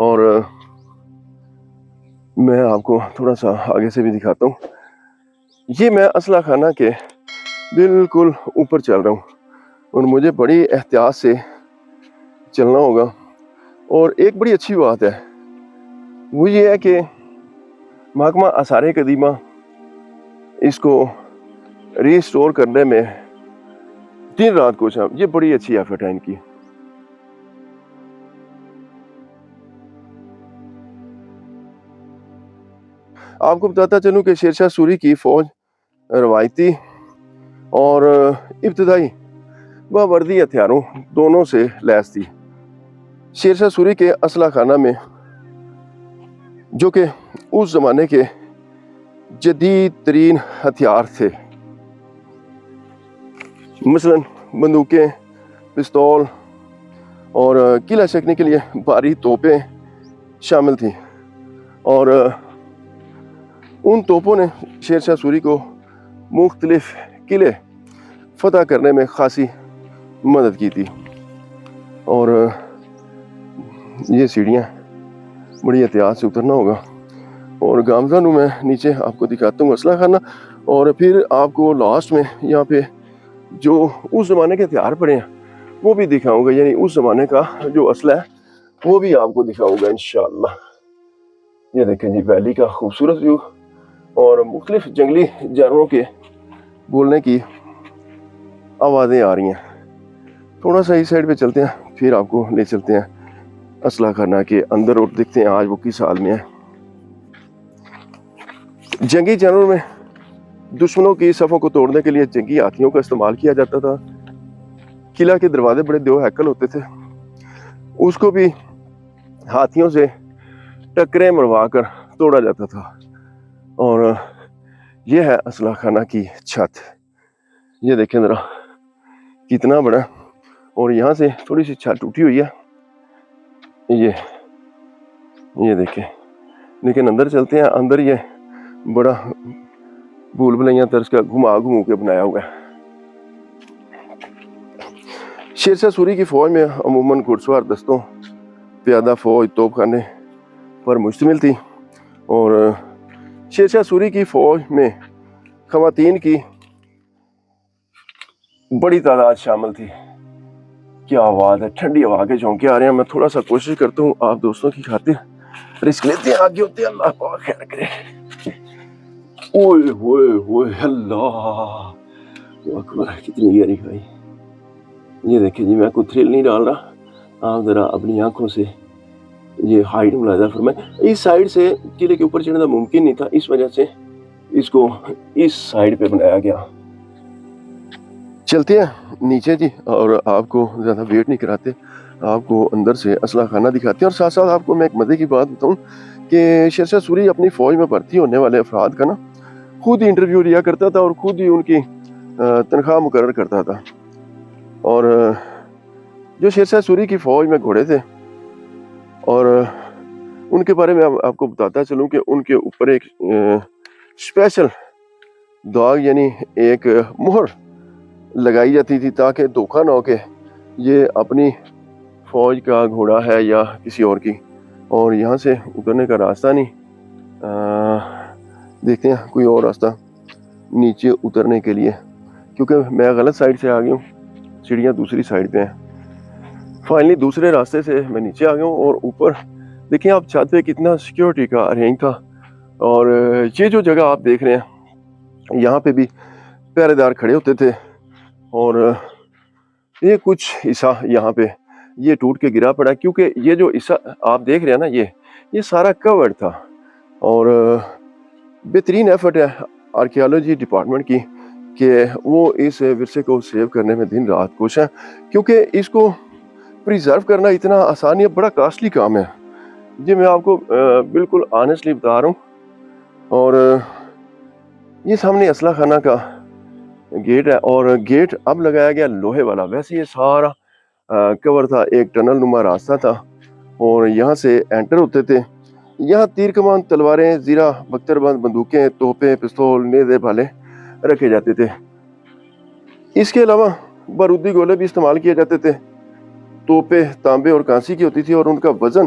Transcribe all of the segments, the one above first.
اور میں آپ کو تھوڑا سا آگے سے بھی دکھاتا ہوں. یہ میں اسلحہ خانہ کے بالکل اوپر چل رہا ہوں اور مجھے بڑی احتیاط سے چلنا ہوگا. اور ایک بڑی اچھی بات ہے وہ یہ ہے کہ محکمہ آثار قدیمہ اس کو ریسٹور کرنے میں دن رات کوشاں. یہ بڑی اچھی ایفرٹ ہے ان کی. آپ کو بتاتا چلوں کہ شیر شاہ سوری کی فوج روایتی اور ابتدائی باوردی ہتھیاروں دونوں سے لیس تھی. شیر شاہ سوری کے اسلحہ خانہ میں جو کہ اس زمانے کے جدید ترین ہتھیار تھے، مثلا بندوقیں، پستول اور قلعہ چکنے کے لیے بھاری توپیں شامل تھیں. اور ان توپوں نے شیر شاہ سوری کو مختلف قلعے فتح کرنے میں خاصی مدد کی تھی. اور یہ سیڑھیاں بڑی احتیاط سے اترنا ہوگا. اور گامزن میں نیچے آپ کو دکھاتا ہوں اسلحہ خانہ، اور پھر آپ کو لاسٹ میں یہاں پہ جو اس زمانے کے ہتھیار پڑے ہیں وہ بھی دکھاؤں گا. یعنی اس زمانے کا جو اسلحہ ہے وہ بھی آپ کو دکھاؤں گا انشاءاللہ. یہ دیکھیں جی ویلی کا خوبصورت ویو اور مختلف جنگلی جانوروں کے بولنے کی آوازیں آ رہی ہیں. تھوڑا سا اس سائڈ پہ چلتے ہیں، پھر آپ کو لے چلتے ہیں اسلحہ خانہ کے اندر اور دیکھتے ہیں آج وہ کس حال میں ہے. جنگی جانوروں میں دشمنوں کی صفوں کو توڑنے کے لیے جنگی ہاتھیوں کا استعمال کیا جاتا تھا. قلعہ کے دروازے بڑے 2 ہیکل ہوتے تھے، اس کو بھی ہاتھیوں سے ٹکریں مروا کر توڑا جاتا تھا. اور یہ ہے اسلحہ خانہ کی چھت. یہ دیکھیں ذرا کتنا بڑا، اور یہاں سے تھوڑی سی چھت ٹوٹی ہوئی ہے. یہ دیکھیں، لیکن اندر چلتے ہیں. اندر یہ بڑا بھول بھلیاں طرز کا گھما کے بنایا ہوا ہے. شیر شاہ سوری کی فوج میں عموماً گھڑ سوار دستوں، پیادہ فوج، توپ خانے پر مشتمل تھی. اور شیر شاہ سوری کی فوج میں خواتین کی بڑی تعداد شامل تھی. کیا آواز ہے، ٹھنڈی ہوا کے جھونکے آ رہے ہیں. میں تھوڑا سا کوشش کرتا ہوں آپ دوستوں کی خاطر رسک لیتے ہیں. آگے ہوتے ہیں، اللہ پاک خیر کرے. اوئے ہوئے ہوئے، اللہ اکبر، کتنی گہری کھائی. یہ دیکھیں جی، میں کوئی تھرل نہیں ڈال رہا، آپ ذرا اپنی آنکھوں سے یہ ہائٹ ملاحظہ فرمائیں. اس سائڈ سے قلعے کے اوپر چڑھنا ممکن نہیں تھا، اس وجہ سے اس کو اس سائڈ پہ بنایا گیا. چلتے ہیں نیچے جی، اور آپ کو زیادہ ویٹ نہیں کراتے، آپ کو اندر سے اسلحہ خانہ دکھاتے ہیں. اور ساتھ ساتھ آپ کو میں ایک مزے کی بات بتاؤں کہ شیر شاہ سوری اپنی فوج میں بھرتی ہونے والے افراد کا خود ہی انٹرویو لیا کرتا تھا اور خود ہی ان کی تنخواہ مقرر کرتا تھا. اور جو شیر شاہ سوری کی فوج میں گھوڑے تھے، اور ان کے بارے میں آپ کو بتاتا چلوں کہ ان کے اوپر ایک اسپیشل داغ، یعنی ایک مہر لگائی جاتی تھی تاکہ دھوکہ نہ ہو کہ یہ اپنی فوج کا گھوڑا ہے یا کسی اور کی. اور یہاں سے اترنے کا راستہ نہیں، دیکھتے ہیں کوئی اور راستہ نیچے اترنے کے لیے، کیونکہ میں غلط سائڈ سے آ گیا ہوں، سیڑھیاں دوسری سائڈ پہ ہیں. فائنلی دوسرے راستے سے میں نیچے آ گیا ہوں. اور اوپر دیکھیں آپ چھت پہ کتنا سیکیورٹی کا ارینج تھا. اور یہ جو جگہ آپ دیکھ رہے ہیں، یہاں پہ بھی پہرے دار کھڑے ہوتے تھے. اور یہ کچھ حصہ یہاں پہ یہ ٹوٹ کے گرا پڑا، کیونکہ یہ جو حصہ آپ دیکھ رہے ہیں نا، یہ سارا کورڈ تھا. اور بہترین ایفرٹ ہے آرکیالوجی ڈپارٹمنٹ کی کہ وہ اس ورثے کو سیو کرنے میں دن رات کوشش ہے، کیونکہ اس کو پریزرو کرنا اتنا آسان ہے، بڑا کاسٹلی کام ہے. جی میں آپ کو بالکل آنیسٹلی بتا رہا ہوں. اور یہ سامنے اسلحہ خانہ کا گیٹ ہے، اور گیٹ اب لگایا گیا لوہے والا. ویسے یہ سارا کور تھا، ایک ٹنل نما راستہ تھا، اور یہاں سے انٹر ہوتے تھے. یہاں تیر کمان، تلواریں، زیرہ، بختر بند، بندوقیں، توپیں، پستول، نیزے، بھالے رکھے جاتے تھے. اس کے علاوہ بارودی گولے بھی استعمال کیے جاتے تھے. توپیں تانبے اور کانسی کی ہوتی تھی، اور ان کا وزن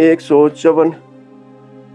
154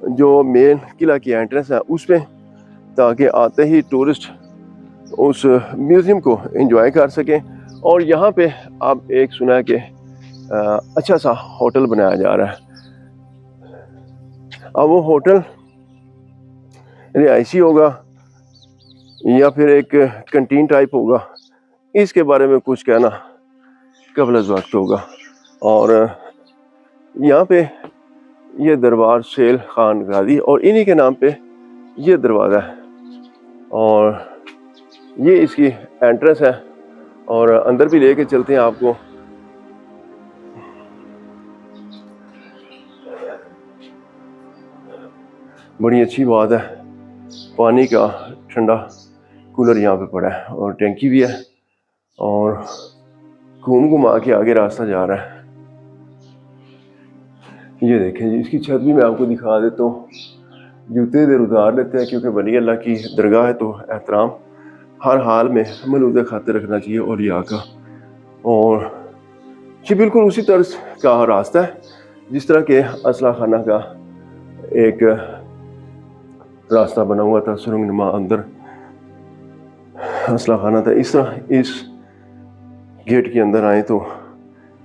جو مین قلعہ کی انٹرنس ہے اس پہ، تاکہ آتے ہی ٹورسٹ اس میوزیم کو انجوائے کر سکیں. اور یہاں پہ اب ایک سنا ہے کہ اچھا سا ہوٹل بنایا جا رہا ہے. اب وہ ہوٹل رہائشی ہوگا یا پھر ایک کنٹین ٹائپ ہوگا، اس کے بارے میں کچھ کہنا قبل از وقت ہوگا. اور یہاں پہ یہ دربار سہیل خان غازی اور انہی کے نام پہ یہ دروازہ ہے، اور یہ اس کی انٹرنس ہے. اور اندر بھی لے کے چلتے ہیں آپ کو. بڑی اچھی بات ہے، پانی کا ٹھنڈا کولر یہاں پہ پڑا ہے اور ٹینکی بھی ہے، اور گھوم گھما کے آگے راستہ جا رہا ہے. یہ دیکھیں جی، اس کی چھت بھی میں آپ کو دکھا دیتا ہوں. جوتے ادھر اتار لیتے ہیں کیونکہ ولی اللہ کی درگاہ ہے تو احترام ہر حال میں ملحوظ خاطر رکھنا چاہیے اولیاء کا. اور یہ بالکل اسی طرز کا راستہ ہے جس طرح کہ اسلحہ خانہ کا ایک راستہ بنا ہوا تھا، سرنگ نما اندر اسلحہ خانہ تھا. اس طرح اس گیٹ کے اندر آئیں تو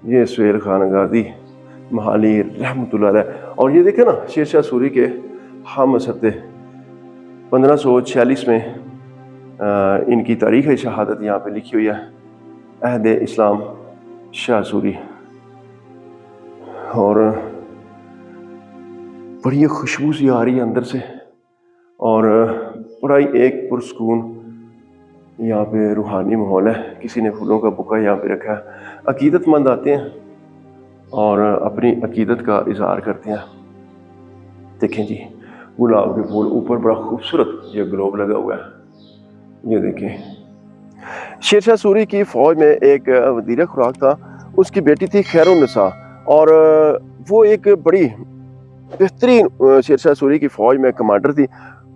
یہ سہیل خان غازی محالی رحمۃ اللہ علیہ. اور یہ دیکھیں نا، شیر شاہ سوری کے ہم سبتے 1546 میں ان کی تاریخ شہادت یہاں پہ لکھی ہوئی ہے، عہد اسلام شاہ سوری. اور بڑی خوشبو سی آ رہی ہے اندر سے، اور بڑا ہی ایک پرسکون یہاں پہ روحانی ماحول ہے. کسی نے پھولوں کا بکا یہاں پہ رکھا ہے. عقیدت مند آتے ہیں اور اپنی عقیدت کا اظہار کرتے ہیں. دیکھیں جی، گلاب کے پھول اوپر بڑا خوبصورت یہ گلوب لگا ہوا ہے. یہ دیکھیں، شیر شاہ سوری کی فوج میں ایک وزیر خوراک تھا، اس کی بیٹی تھی خیر النساء، اور وہ ایک بڑی بہترین شیر شاہ سوری کی فوج میں کمانڈر تھی.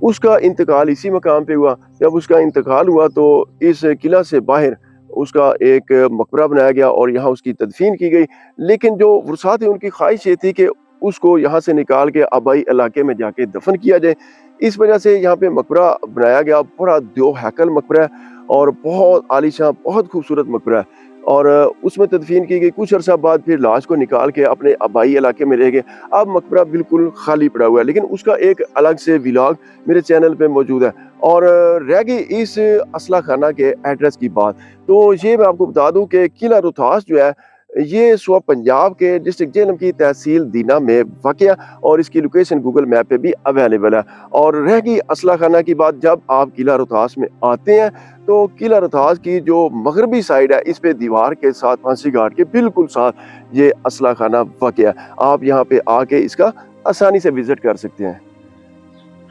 اس کا انتقال اسی مقام پہ ہوا. جب اس کا انتقال ہوا تو اس قلعہ سے باہر اس کا ایک مقبرہ بنایا گیا اور یہاں اس کی تدفین کی گئی. لیکن جو ورثاء تھے ان کی خواہش یہ تھی کہ اس کو یہاں سے نکال کے آبائی علاقے میں جا کے دفن کیا جائے. اس وجہ سے یہاں پہ مقبرہ بنایا گیا. بڑا دیو ہیکل مقبرہ ہے اور بہت عالیشان، بہت خوبصورت مقبرہ ہے. اور اس میں تدفین کی گئی. کچھ عرصہ بعد پھر لاش کو نکال کے اپنے آبائی علاقے میں لے گئے. اب مقبرہ بالکل خالی پڑا ہوا ہے، لیکن اس کا ایک الگ سے ولاگ میرے چینل پہ موجود ہے. اور رہ گئی اس اسلحہ خانہ کے ایڈریس کی بات، تو یہ میں آپ کو بتا دوں کہ قلعہ روہتاس جو ہے یہ صوبہ پنجاب کے ڈسٹرکٹ جہلم کی تحصیل دینا میں واقع ہے، اور اس کی لوکیشن گوگل میپ پہ بھی اویلیبل ہے. اور رہ گئی اسلحہ خانہ کی بات، جب آپ قلعہ روہتاس میں آتے ہیں تو قلعہ روہتاس کی جو مغربی سائڈ ہے اس پہ دیوار کے ساتھ پھانسی گھاٹ کے بالکل ساتھ یہ اسلحہ خانہ واقع ہے. آپ یہاں پہ آ کے اس کا آسانی سے وزٹ کر سکتے ہیں.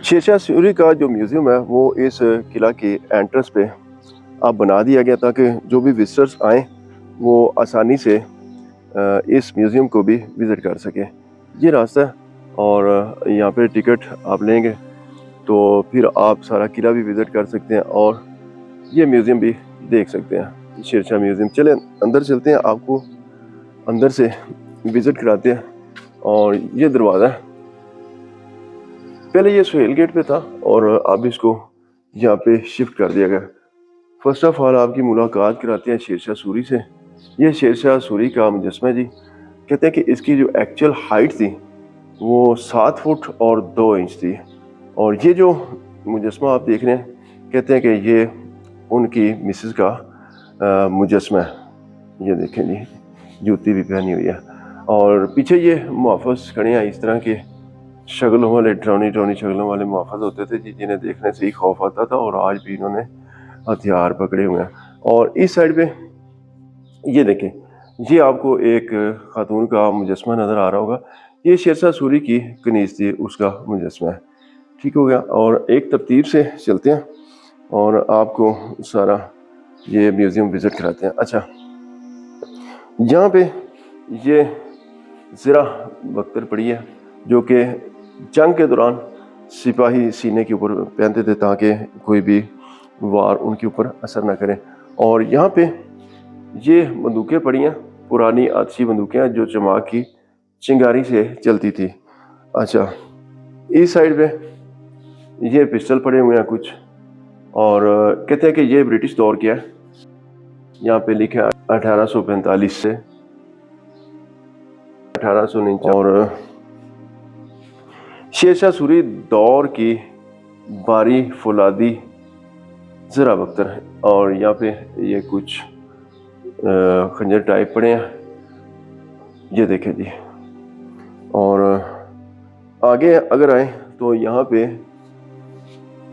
شیر شاہ سوری کا جو میوزیم ہے وہ اس قلعہ کی انٹرنس پہ اب بنا دیا گیا تاکہ جو بھی وزٹرز آئیں وہ آسانی سے اس میوزیم کو بھی وزٹ کر سکیں. یہ راستہ ہے، اور یہاں پہ ٹکٹ آپ لیں گے تو پھر آپ سارا قلعہ بھی وزٹ کر سکتے ہیں اور یہ میوزیم بھی دیکھ سکتے ہیں، شیر شاہ میوزیم. چلیں اندر چلتے ہیں، آپ کو اندر سے وزٹ کراتے ہیں. اور یہ دروازہ ہے، پہلے یہ سہیل گیٹ پہ تھا اور اب اس کو یہاں پہ شفٹ کر دیا گیا. فرسٹ آف آل آپ کی ملاقات کراتے ہیں شیر شاہ سوری سے. یہ شیر شاہ سوری کا مجسمہ ہے جی. کہتے ہیں کہ اس کی جو ایکچوئل ہائٹ تھی وہ 7 فٹ اور 2 انچ تھی. اور یہ جو مجسمہ آپ دیکھ رہے ہیں کہتے ہیں کہ یہ ان کی مسز کا مجسمہ ہے. یہ دیکھیں جی، جوتی بھی پہنی ہوئی ہے. اور پیچھے یہ محافظ کھڑے ہیں اس طرح کے شکلوں والے، ڈرونی شکلوں والے محافظ ہوتے تھے جی، جنہیں دیکھنے سے ہی خوف آتا تھا، اور آج بھی انہوں نے ہتھیار پکڑے ہوئے ہیں. اور اس سائڈ پہ یہ دیکھیں، یہ آپ کو ایک خاتون کا مجسمہ نظر آ رہا ہوگا. یہ شیر شاہ سوری کی کنیز تھی، اس کا مجسمہ ہے. ٹھیک ہو گیا. اور ایک ترتیب سے چلتے ہیں اور آپ کو سارا یہ میوزیم وزٹ کراتے ہیں. اچھا، یہاں پہ یہ زرہ بختر پڑی ہے جو کہ جنگ کے دوران سپاہی سینے کے اوپر پہنتے تھے تاکہ کوئی بھی وار ان کے اوپر اثر نہ کرے. اور یہاں پہ یہ بندوقیں پڑی ہیں، پرانی آتشی بندوقیں ہیں جو چماق کی چنگاری سے چلتی تھی. اچھا، اس سائڈ پہ یہ پسٹل پڑے ہوئے ہیں کچھ، اور کہتے ہیں کہ یہ برٹش دور کیا ہے، یہاں پہ لکھا ہے 1845 سے 1849، اور شیر شاہ سوری دور کی باری فولادی زرہ بختر ہے، اور یہاں پہ یہ کچھ خنجر ٹائپ پڑے ہیں، یہ دیکھیں جی۔ اور آگے اگر آئیں تو یہاں پہ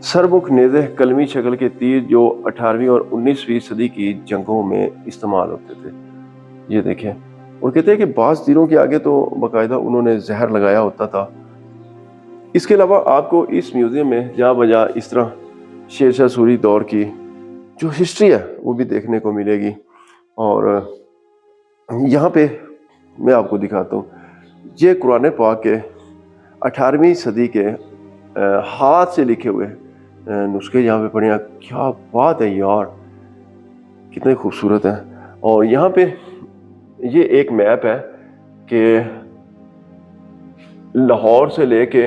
سرمکھ نیزے قلمی شکل کے تیر جو 18ویں اور 19ویں صدی کی جنگوں میں استعمال ہوتے تھے، یہ دیکھیں۔ اور کہتے ہیں کہ بعض تیروں کے آگے تو باقاعدہ انہوں نے زہر لگایا ہوتا تھا۔ اس کے علاوہ آپ کو اس میوزیم میں جا بجا اس طرح شیر شاہ سوری دور کی جو ہسٹری ہے وہ بھی دیکھنے کو ملے گی۔ اور یہاں پہ میں آپ کو دکھاتا ہوں، یہ قرآن پاک کے 18ویں صدی کے ہاتھ سے لکھے ہوئے نسخے یہاں پہ پڑے ہیں۔ کیا بات ہے یار، کتنے خوبصورت ہیں۔ اور یہاں پہ یہ ایک میپ ہے کہ لاہور سے لے کے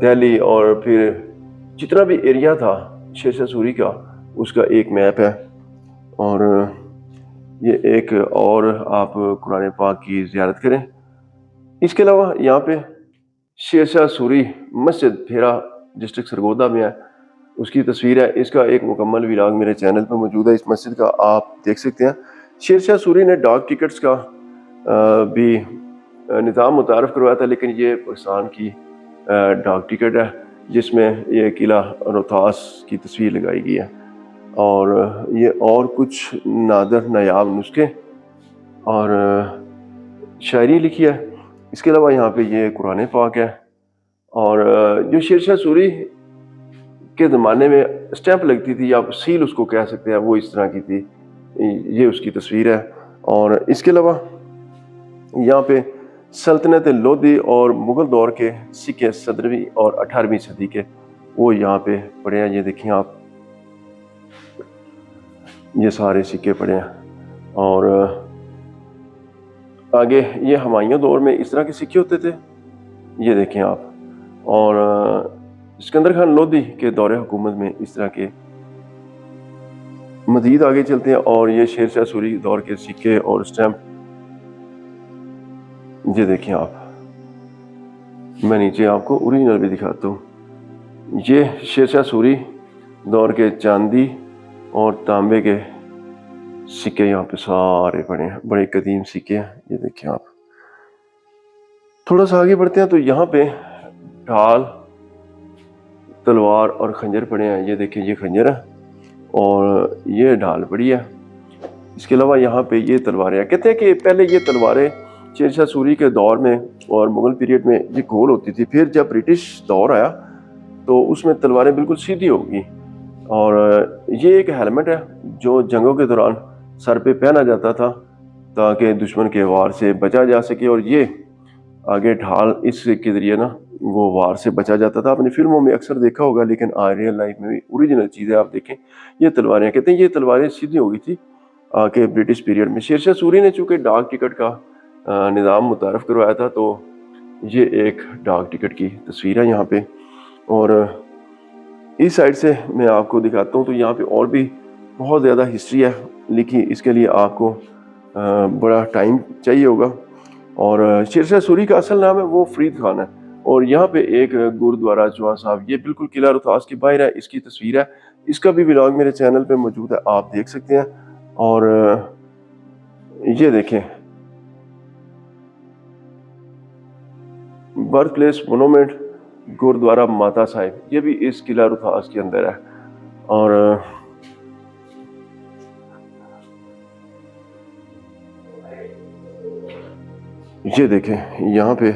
دہلی اور پھر جتنا بھی ایریا تھا شیر شاہ سوری کا، اس کا ایک میپ ہے۔ اور یہ ایک اور آپ قرآن پاک کی زیارت کریں۔ اس کے علاوہ یہاں پہ شیر شاہ سوری مسجد پھیرا ڈسٹرکٹ سرگودا میں ہے، اس کی تصویر ہے۔ اس کا ایک مکمل ولاگ میرے چینل پہ موجود ہے، اس مسجد کا آپ دیکھ سکتے ہیں۔ شیر شاہ سوری نے ڈاک ٹکٹس کا بھی نظام متعارف کروایا تھا، لیکن یہ پاکستان کی ڈاک ٹکٹ ہے جس میں یہ قلعہ روہتاس کی تصویر لگائی گئی ہے، اور یہ اور کچھ نادر نایاب نسخے اور شاعری لکھی ہے۔ اس کے علاوہ یہاں پہ یہ قرآن پاک ہے، اور جو شیر شاہ سوری کے زمانے میں اسٹیمپ لگتی تھی یا سیل اس کو کہہ سکتے ہیں، وہ اس طرح کی تھی، یہ اس کی تصویر ہے۔ اور اس کے علاوہ یہاں پہ سلطنت لودھی اور مغل دور کے سکے 17ویں اور 18ویں صدی کے وہ یہاں پہ پڑے ہیں، یہ دیکھیں آپ، یہ سارے سکے پڑے ہیں۔ اور آگے یہ ہمایوں دور میں اس طرح کے سکے ہوتے تھے، یہ دیکھیں آپ۔ اور سکندر خان لودھی کے دور حکومت میں اس طرح کے مزید آگے چلتے ہیں، اور یہ شیر شاہ سوری دور کے سکے اور اسٹیمپ، یہ دیکھیں آپ۔ میں نیچے آپ کو اوریجنل بھی دکھاتا ہوں۔ یہ شیر شاہ سوری دور کے چاندی اور تانبے کے سکے یہاں پہ سارے پڑے ہیں، بڑے قدیم سکے ہیں، یہ دیکھیں آپ۔ تھوڑا سا آگے بڑھتے ہیں تو یہاں پہ ڈھال، تلوار اور خنجر پڑے ہیں، یہ دیکھیں، یہ خنجر ہے اور یہ ڈھال پڑی ہے۔ اس کے علاوہ یہاں پہ یہ تلواریں ہیں۔ کہتے ہیں کہ پہلے یہ تلواریں شیر شاہ سوری کے دور میں اور مغل پیریڈ میں یہ گول ہوتی تھی، پھر جب برٹش دور آیا تو اس میں تلواریں بالکل سیدھی ہو گئی۔ اور یہ ایک ہیلمٹ ہے جو جنگوں کے دوران سر پہ پہنا جاتا تھا تاکہ دشمن کے وار سے بچا جا سکے، اور یہ آگے ڈھال اس کے ذریعے نا وہ وار سے بچا جاتا تھا۔ آپ نے فلموں میں اکثر دیکھا ہوگا، لیکن ریئل لائف میں بھی اوریجنل چیزیں آپ دیکھیں، یہ تلواریں، کہتے ہیں یہ تلواریں سیدھی ہو گئی تھی کہ برٹش پیریڈ میں شیر شاہ سوری نے چونکہ ڈاک ٹکٹ کا نظام متعارف کروایا تھا، تو یہ ایک ڈاک ٹکٹ کی تصویر ہے یہاں پہ۔ اور اس سائڈ سے میں آپ کو دکھاتا ہوں تو یہاں پہ اور بھی بہت زیادہ ہسٹری ہے لکھی، اس کے لیے آپ کو بڑا ٹائم چاہیے ہوگا۔ اور شیر شاہ سوری کا اصل نام ہے وہ فرید خان ہے، اور یہاں پہ ایک گردوارہ چوہا صاحب، یہ بالکل قلعہ روہتاس کے باہر ہے، اس کی تصویر ہے، اس کا بھی ولاگ میرے چینل پہ موجود ہے، آپ دیکھ سکتے ہیں۔ اور یہ دیکھیں، برتھ پلیس مونومنٹ گردوارہ ماتا صاحب، یہ بھی اس قلعہ روہتاس کے اندر ہے۔ اور یہ دیکھیں یہاں پہ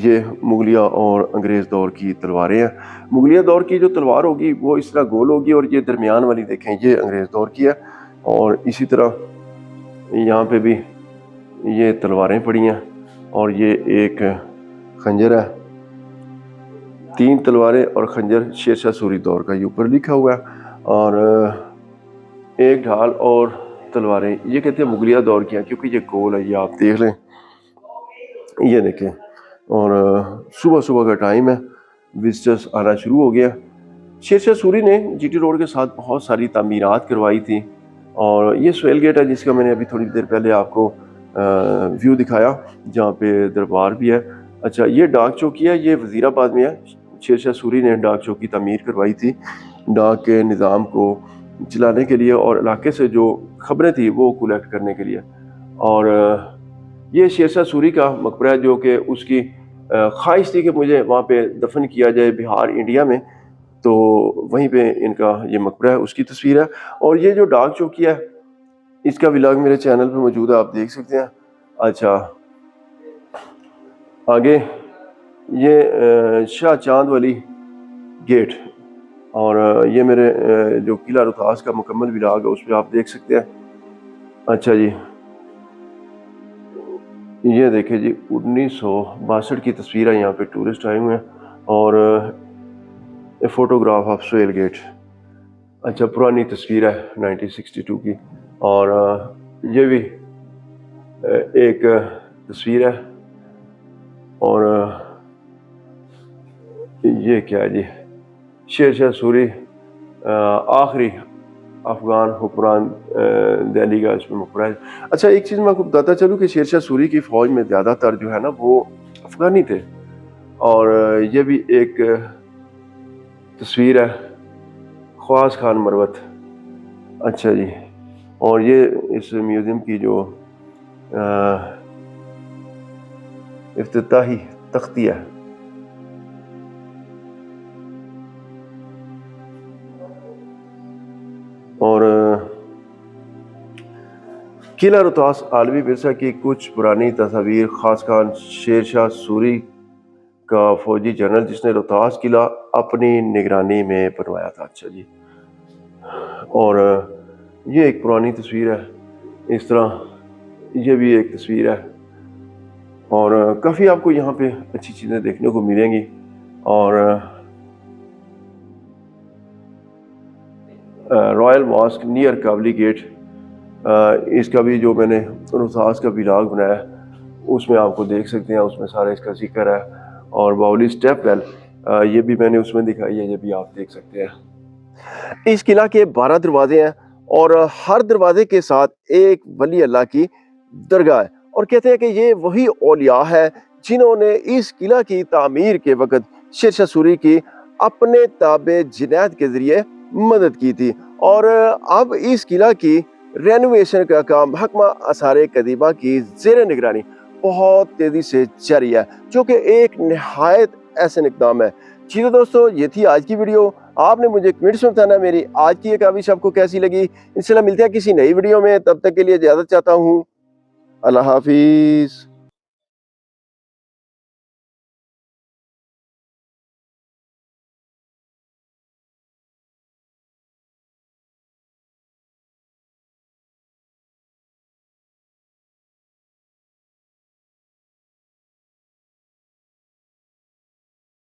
یہ مغلیہ اور انگریز دور کی تلواریں ہیں۔ مغلیہ دور کی جو تلوار ہوگی وہ اس طرح گول ہوگی، اور یہ درمیان والی دیکھیں یہ انگریز دور کی ہے۔ اور اسی طرح یہاں پہ بھی یہ تلواریں پڑی ہیں، اور یہ ایک خنجر ہے، 3 تلواریں اور خنجر شیر شاہ سوری دور کا، یہ اوپر لکھا ہوا ہے۔ اور ایک ڈھال اور تلواریں، یہ کہتے ہیں مغلیہ دور کی ہیں کیونکہ یہ گول ہے، یہ آپ دیکھ لیں، یہ دیکھیں اور صبح صبح کا ٹائم ہے، وزٹرز آنا شروع ہو گیا۔ شیر شاہ سوری نے جی ٹی روڈ کے ساتھ بہت ساری تعمیرات کروائی تھی، اور یہ سہیل گیٹ ہے جس کا میں نے ابھی تھوڑی دیر پہلے آپ کو ویو دکھایا، جہاں پہ دربار بھی ہے۔ اچھا، یہ ڈاک چوکی ہے، یہ وزیر آباد میں ہے۔ شیر شاہ سوری نے ڈاک چوکی تعمیر کروائی تھی ڈاک کے نظام کو چلانے کے لیے، اور علاقے سے جو خبریں تھیں وہ کلیکٹ کرنے کے لیے۔ اور یہ شیر شاہ سوری کا مقبرہ ہے، جو کہ اس کی خواہش تھی کہ مجھے وہاں پہ دفن کیا جائے بہار انڈیا میں، تو وہیں پہ ان کا یہ مقبرہ ہے، اس کی تصویر ہے۔ اور یہ جو ڈاک چوکی ہے اس کا ولاگ میرے چینل پہ موجود ہے، آپ دیکھ سکتے ہیں۔ اچھا، آگے یہ شاہ چاند والی گیٹ، اور یہ میرے جو قلعہ روہتاس کا مکمل ولاگ ہے اس پہ آپ دیکھ سکتے ہیں۔ اچھا جی، یہ دیکھیں جی 1962 کی تصویر ہے، یہاں پہ ٹورسٹ آئے ہوئے ہیں، اور فوٹوگراف آف سہیل گیٹ۔ اچھا، پرانی تصویر ہے 1962 کی، اور یہ بھی ایک تصویر ہے۔ اور یہ کیا ہے جی، شیر شاہ سوری آخری افغان حکمران دہلی کا اس میں مقبرہ ہے۔ اچھا، ایک چیز میں آپ کو بتاتا چلوں کہ شیر شاہ سوری کی فوج میں زیادہ تر جو ہے نا وہ افغانی تھے، اور یہ بھی ایک تصویر ہے، خواص خان مروت۔ اچھا جی، اور یہ اس میوزیم کی جو افتتاحی تختی ہے۔ اور قلعہ روہتاس عالمی ورثہ کی کچھ پرانی تصاویر، خاص خان شیر شاہ سوری کا فوجی جنرل جس نے روہتاس قلعہ اپنی نگرانی میں بنوایا تھا۔ اچھا جی، اور یہ ایک پرانی تصویر ہے، اس طرح یہ بھی ایک تصویر ہے، اور کافی آپ کو یہاں پہ اچھی چیزیں دیکھنے کو ملیں گی۔ اور رائل ماسک نیئر کابلی گیٹ، اس کا بھی جو میں نے روہتاس کا ولاگ بنایا ہے اس میں آپ کو دیکھ سکتے ہیں، اس میں سارا اس کا ذکر ہے۔ اور باولی اسٹیپ ویل، یہ بھی میں نے اس میں دکھائی ہے، یہ بھی آپ دیکھ سکتے ہیں۔ اس قلعہ کے 12 دروازے ہیں، اور ہر دروازے کے ساتھ ایک ولی اللہ کی درگاہ ہے، اور کہتے ہیں کہ یہ وہی اولیاء ہے جنہوں نے اس قلعہ کی تعمیر کے وقت شیر شاہ سوری کی اپنے تابع جنید کے ذریعے مدد کی تھی۔ اور اب اس قلعہ کی رینوویشن کا کام محکمہ آثار قدیمہ کی زیر نگرانی بہت تیزی سے جاری ہے، جو کہ ایک نہایت احسن اقدام ہے۔ جی تو دوستو، یہ تھی آج کی ویڈیو۔ آپ نے مجھے کمنٹس میں بتانا میری آج کی یہ کاوش آپ کو کیسی لگی۔ انشاءاللہ ملتے ہیں کسی نئی ویڈیو میں، تب تک کے لیے اجازت چاہتا ہوں۔ اللہ حافظ۔